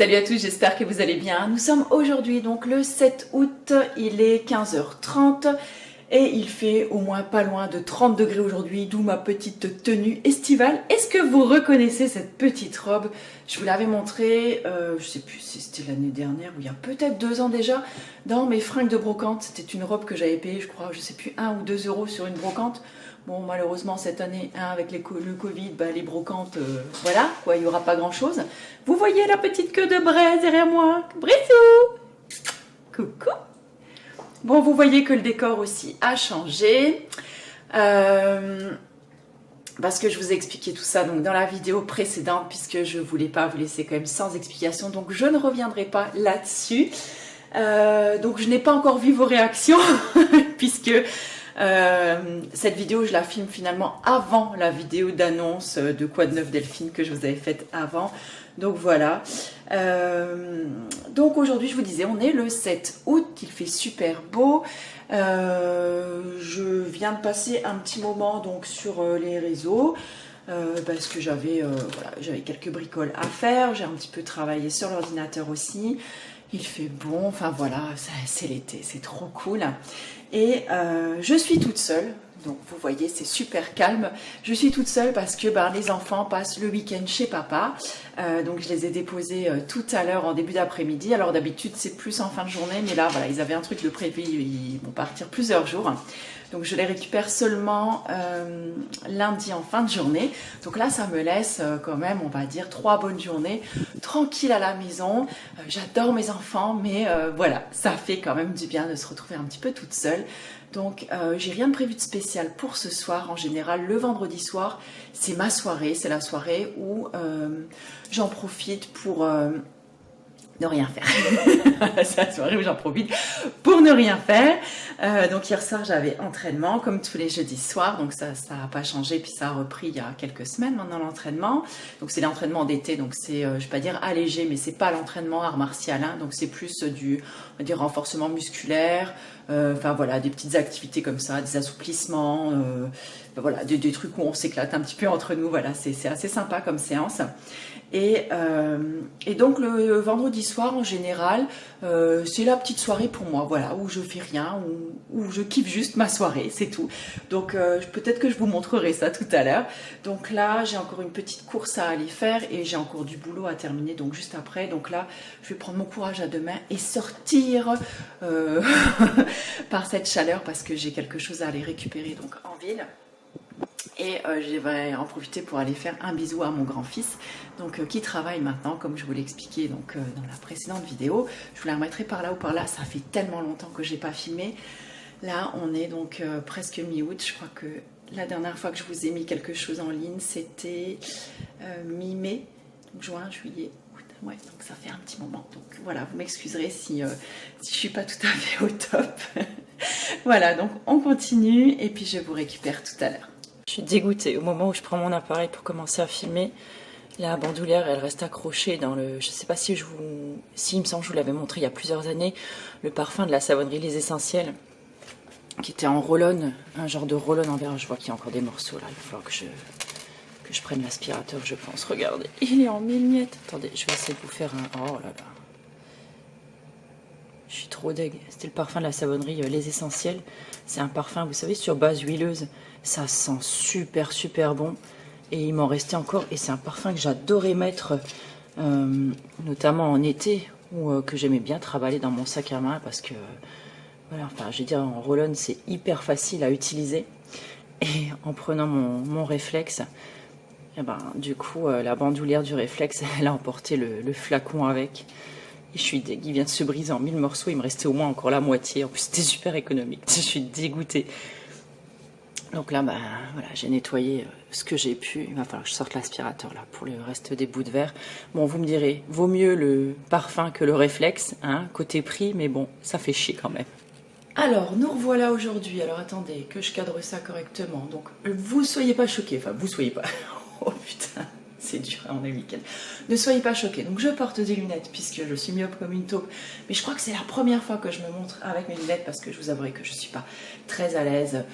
Salut à tous, j'espère que vous allez bien. Nous sommes aujourd'hui donc le 7 août, il est 15h30 et il fait au moins pas loin de 30 degrés aujourd'hui, d'où ma petite tenue estivale. Est-ce que vous reconnaissez cette petite robe? Je vous l'avais montrée, je sais plus si c'était l'année dernière ou il y a peut-être 2 ans déjà, dans mes fringues de brocante. C'était une robe que j'avais payée, je crois, je sais plus, 1 ou 2 euros sur une brocante. Bon, malheureusement, cette année, avec le Covid, les brocantes, voilà, quoi, il n'y aura pas grand-chose. Vous voyez la petite queue de braise derrière moi? Brissou! Coucou! Bon, vous voyez que le décor aussi a changé. Parce que je vous ai expliqué tout ça donc, dans la vidéo précédente, puisque je ne voulais pas vous laisser quand même sans explication. Donc, je ne reviendrai pas là-dessus. Donc, je n'ai pas encore vu vos réactions, puisque... cette vidéo je la filme finalement avant la vidéo d'annonce de Quoi de neuf Delphine que je vous avais faite avant, donc voilà. Donc aujourd'hui je vous disais on est le 7 août, il fait super beau. Je viens de passer un petit moment donc sur les réseaux parce que j'avais quelques bricoles à faire, j'ai un petit peu travaillé sur l'ordinateur aussi. Il fait bon, enfin voilà, c'est l'été, c'est trop cool. Et je suis toute seule, donc vous voyez, c'est super calme. Je suis toute seule parce que les enfants passent le week-end chez papa. Donc je les ai déposés tout à l'heure en début d'après-midi. Alors d'habitude c'est plus en fin de journée, mais là voilà, ils avaient un truc de prévu, ils vont partir plusieurs jours. Donc je les récupère seulement lundi en fin de journée. Donc là ça me laisse quand même, on va dire, 3 bonnes journées tranquille à la maison. J'adore mes enfants, mais voilà, ça fait quand même du bien de se retrouver un petit peu toute seule. Donc j'ai rien de prévu de spécial pour ce soir. En général, le vendredi soir, c'est ma soirée. C'est la soirée où j'en profite pour... ne rien faire. C'est la soirée où j'en profite pour ne rien faire. Donc hier soir j'avais entraînement comme tous les jeudis soirs, donc ça n'a pas changé, puis ça a repris il y a quelques semaines maintenant l'entraînement. Donc c'est l'entraînement d'été, donc c'est je vais pas dire allégé, mais c'est pas l'entraînement art martial, hein, donc c'est plus du on va dire, renforcement musculaire, enfin voilà, des petites activités comme ça, des assouplissements, voilà, des trucs où on s'éclate un petit peu entre nous, voilà, c'est assez sympa comme séance. Et donc le vendredi soir en général, c'est la petite soirée pour moi, voilà, où je fais rien, où je kiffe juste ma soirée, c'est tout. Donc peut-être que je vous montrerai ça tout à l'heure. Donc là, j'ai encore une petite course à aller faire et j'ai encore du boulot à terminer, donc juste après. Donc là, je vais prendre mon courage à deux mains et sortir par cette chaleur parce que j'ai quelque chose à aller récupérer donc en ville. Et je vais en profiter pour aller faire un bisou à mon grand-fils, donc qui travaille maintenant, comme je vous l'ai expliqué donc, dans la précédente vidéo. Je vous la remettrai par là ou par là, ça fait tellement longtemps que j'ai pas filmé. Là, on est donc presque mi-août. Je crois que la dernière fois que je vous ai mis quelque chose en ligne, c'était mi-mai, juin, juillet. Ouais, donc ça fait un petit moment. Donc voilà, vous m'excuserez si je suis pas tout à fait au top. Voilà, donc on continue et puis je vous récupère tout à l'heure. Je suis dégoûtée. Au moment où je prends mon appareil pour commencer à filmer, la bandoulière, elle reste accrochée dans le... Je sais pas si il me semble que je vous l'avais montré il y a plusieurs années, le parfum de la savonnerie Les Essentiels, qui était en roll-on, un genre de roll-on en verre. Je vois qu'il y a encore des morceaux là. Il va falloir que je prenne l'aspirateur, je pense. Regardez, il est en 1000 miettes. Attendez, je vais essayer de vous faire un... Oh là là. Je suis trop deg. C'était le parfum de la savonnerie Les Essentiels. C'est un parfum, vous savez, sur base huileuse. Ça sent super super bon. Et il m'en restait encore. Et c'est un parfum que j'adorais mettre, notamment en été, ou que j'aimais bien travailler dans mon sac à main. Parce que, voilà, enfin, je veux dire, en roll-on, c'est hyper facile à utiliser. Et en prenant mon réflexe, et du coup, la bandoulière du réflexe, elle a emporté le flacon avec. Et je suis dégoûtée, il vient de se briser en 1000 morceaux, il me restait au moins encore la moitié. En plus, c'était super économique. Je suis dégoûtée. Donc là, voilà, j'ai nettoyé ce que j'ai pu. Il va falloir que je sorte l'aspirateur là pour le reste des bouts de verre. Bon, vous me direz, vaut mieux le parfum que le réflexe, hein, côté prix, mais bon, ça fait chier quand même. Alors, nous revoilà aujourd'hui. Alors, attendez, que je cadre ça correctement. Donc, vous soyez pas choqués. Enfin, vous soyez pas... Oh putain, c'est dur, on est le week-end. Ne soyez pas choqués. Donc, je porte des lunettes puisque je suis myope comme une taupe. Mais je crois que c'est la première fois que je me montre avec mes lunettes parce que je vous avouerai que je suis pas très à l'aise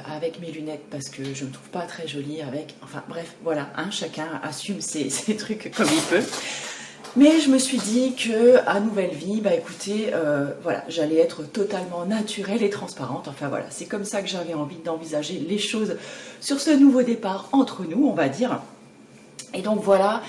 avec mes lunettes parce que je me trouve pas très jolie avec... Enfin, bref, voilà, hein, chacun assume ses trucs comme il peut. Mais je me suis dit que à Nouvelle Vie, bah écoutez, voilà, j'allais être totalement naturelle et transparente. Enfin voilà, c'est comme ça que j'avais envie d'envisager les choses sur ce nouveau départ entre nous, on va dire. Et donc voilà,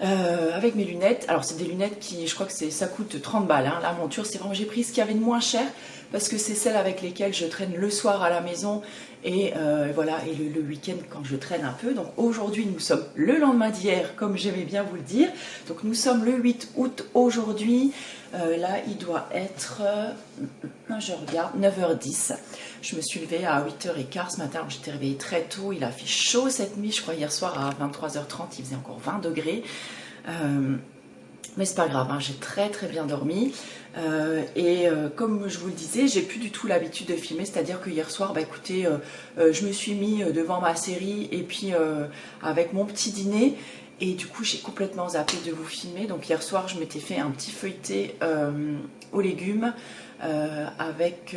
avec mes lunettes. Alors c'est des lunettes qui, je crois que ça coûte 30 balles. Hein. La monture, c'est vraiment, j'ai pris ce qu'il y avait de moins cher parce que c'est celle avec lesquelles je traîne le soir à la maison et voilà, et le week-end quand je traîne un peu. Donc aujourd'hui, nous sommes le lendemain d'hier, comme j'aimais bien vous le dire. Donc nous sommes le 8 août aujourd'hui. Là, il doit être, je regarde, 9h10. Je me suis levée à 8h15 ce matin. J'étais réveillée très tôt. Il a fait chaud cette nuit. Je crois hier soir à 23h30, il faisait encore 20 degrés. Mais c'est pas grave, hein, j'ai très bien dormi. Comme je vous le disais, j'ai plus du tout l'habitude de filmer. C'est-à-dire que hier soir, bah écoutez, je me suis mis devant ma série et puis avec mon petit dîner. Et du coup, j'ai complètement zappé de vous filmer. Donc hier soir, je m'étais fait un petit feuilleté aux légumes avec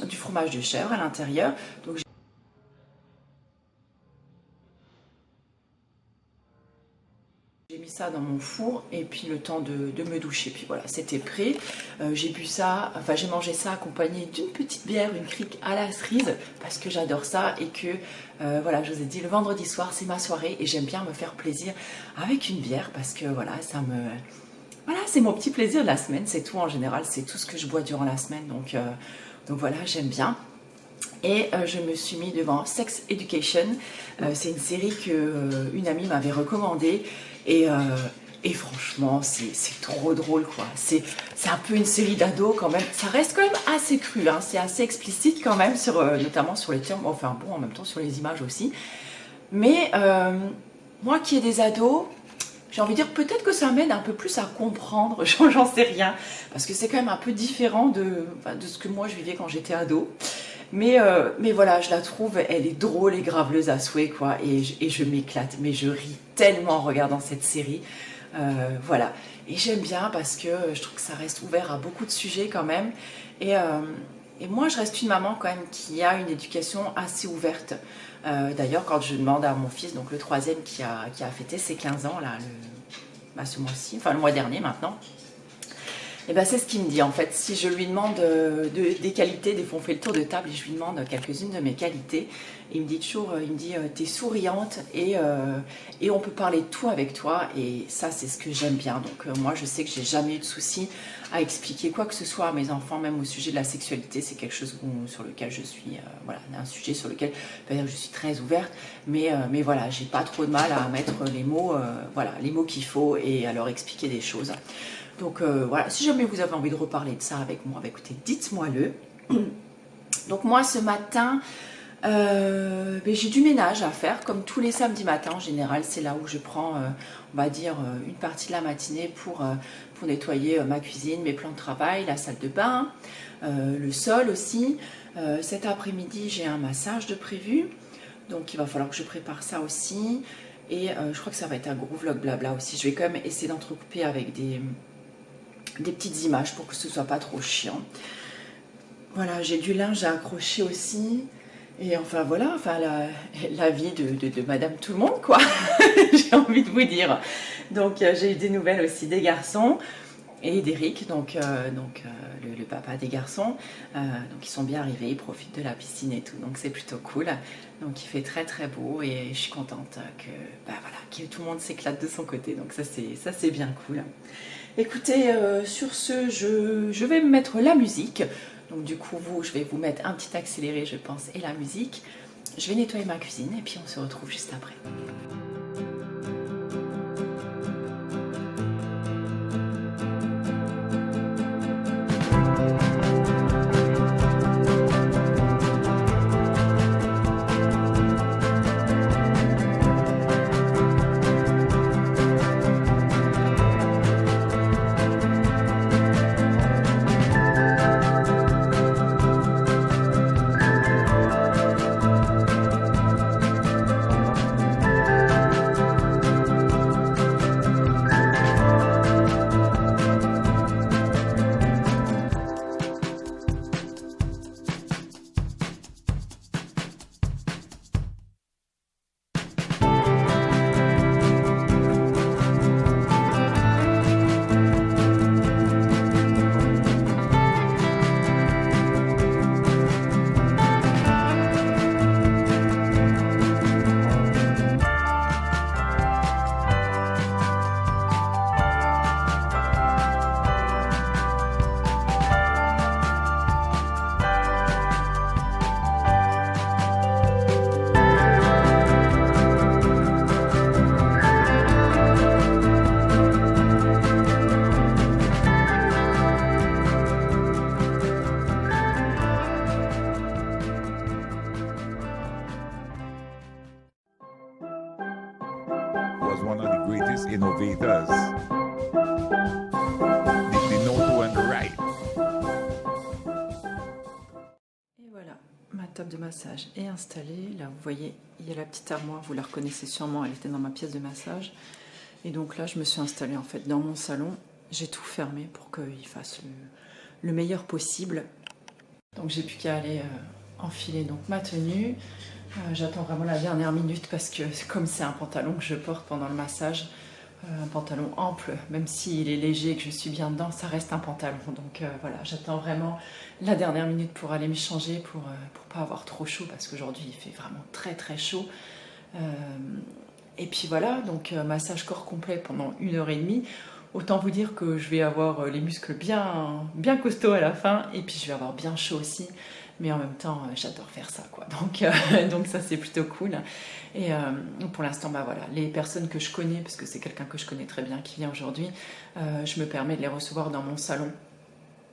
du fromage de chèvre à l'intérieur. Donc j'ai mis ça dans mon four et puis le temps de me doucher. Puis voilà, c'était prêt. J'ai bu ça, enfin j'ai mangé ça accompagné d'une petite bière, une crique à la cerise parce que j'adore ça et que voilà, je vous ai dit, le vendredi soir c'est ma soirée et j'aime bien me faire plaisir avec une bière parce que voilà, voilà, c'est mon petit plaisir de la semaine, c'est tout en général, c'est tout ce que je bois durant la semaine, donc voilà, j'aime bien. Et je me suis mis devant Sex Education, c'est une série que une amie m'avait recommandée et franchement c'est trop drôle quoi, c'est un peu une série d'ados quand même, ça reste quand même assez cru, hein. C'est assez explicite quand même, notamment sur les termes, enfin bon en même temps sur les images aussi, mais moi qui ai des ados, j'ai envie de dire peut-être que ça m'aide un peu plus à comprendre, j'en sais rien, parce que c'est quand même un peu différent de ce que moi je vivais quand j'étais ado. Mais voilà, je la trouve, elle est drôle et graveleuse à souhait, quoi. Et je m'éclate, mais je ris tellement en regardant cette série. Voilà. Et j'aime bien parce que je trouve que ça reste ouvert à beaucoup de sujets quand même. Et moi, je reste une maman quand même qui a une éducation assez ouverte. D'ailleurs, quand je demande à mon fils, donc le troisième qui a fêté ses 15 ans, là, ce mois-ci, enfin le mois dernier maintenant, et ben c'est ce qu'il me dit en fait. Si je lui demande des qualités, des fois on fait le tour de table et je lui demande quelques-unes de mes qualités, il me dit toujours, t'es souriante et on peut parler de tout avec toi, et ça c'est ce que j'aime bien. Donc moi je sais que j'ai jamais eu de souci à expliquer quoi que ce soit à mes enfants, même au sujet de la sexualité, c'est quelque chose sur lequel je suis, voilà, un sujet sur lequel je suis très ouverte, mais voilà, j'ai pas trop de mal à mettre les mots, voilà, les mots qu'il faut et à leur expliquer des choses. Donc voilà, si jamais vous avez envie de reparler de ça avec moi, bah, écoutez, dites-moi-le. Donc moi ce matin, j'ai du ménage à faire, comme tous les samedis matins en général, c'est là où je prends, on va dire, une partie de la matinée pour nettoyer ma cuisine, mes plans de travail, la salle de bain, le sol aussi. Cet après-midi, j'ai un massage de prévu, donc il va falloir que je prépare ça aussi. Et je crois que ça va être un gros vlog blabla aussi. Je vais quand même essayer d'entrecouper avec des petites images pour que ce soit pas trop chiant. Voilà, j'ai du linge à accrocher aussi. Et enfin voilà, enfin la vie de Madame Tout le Monde, quoi. J'ai envie de vous dire. Donc j'ai eu des nouvelles aussi des garçons et d'Eric, donc le papa des garçons. Donc ils sont bien arrivés, ils profitent de la piscine et tout, donc c'est plutôt cool. Donc il fait très beau et je suis contente que tout le monde s'éclate de son côté. Donc ça c'est bien cool. Écoutez, sur ce, je vais me mettre la musique. Donc du coup, je vais vous mettre un petit accéléré, je pense, et la musique. Je vais nettoyer ma cuisine et puis on se retrouve juste après. de massage est installée. Là, vous voyez, il y a la petite armoire, vous la reconnaissez sûrement, elle était dans ma pièce de massage. Et donc là, je me suis installée en fait dans mon salon. J'ai tout fermé pour qu'il fasse le meilleur possible. Donc j'ai plus qu'à aller enfiler donc ma tenue. J'attends vraiment la dernière minute parce que comme c'est un pantalon que je porte pendant le massage, un pantalon ample, même s'il est léger et que je suis bien dedans, ça reste un pantalon. Donc voilà, j'attends vraiment la dernière minute pour aller me changer, pour pas avoir trop chaud, parce qu'aujourd'hui il fait vraiment très très chaud. Et puis voilà, donc massage corps complet pendant 1h30. Autant vous dire que je vais avoir les muscles bien costauds à la fin, et puis je vais avoir bien chaud aussi. Mais en même temps, j'adore faire ça, quoi. Donc ça, c'est plutôt cool. Et pour l'instant, bah voilà, les personnes que je connais, parce que c'est quelqu'un que je connais très bien qui vient aujourd'hui, je me permets de les recevoir dans mon salon,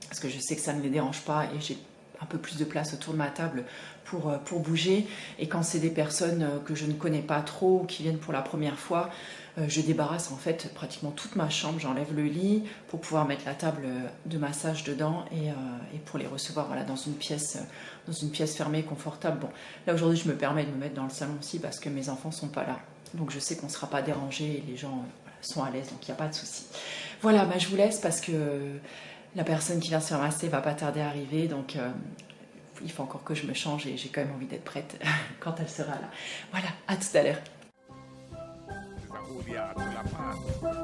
parce que je sais que ça ne les dérange pas, et j'ai un peu plus de place autour de ma table pour bouger. Et quand c'est des personnes que je ne connais pas trop, qui viennent pour la première fois, je débarrasse en fait pratiquement toute ma chambre, j'enlève le lit pour pouvoir mettre la table de massage dedans, et pour les recevoir voilà, dans une pièce fermée, confortable. Bon, là aujourd'hui je me permets de me mettre dans le salon aussi parce que mes enfants sont pas là, donc je sais qu'on ne sera pas dérangé et les gens voilà, sont à l'aise, donc il n'y a pas de souci. Voilà, bah, je vous laisse parce que la personne qui vient se faire masser va pas tarder à arriver, donc il faut encore que je me change et j'ai quand même envie d'être prête quand elle sera là. Voilà, à tout à l'heure. Esa judía, tú la paz.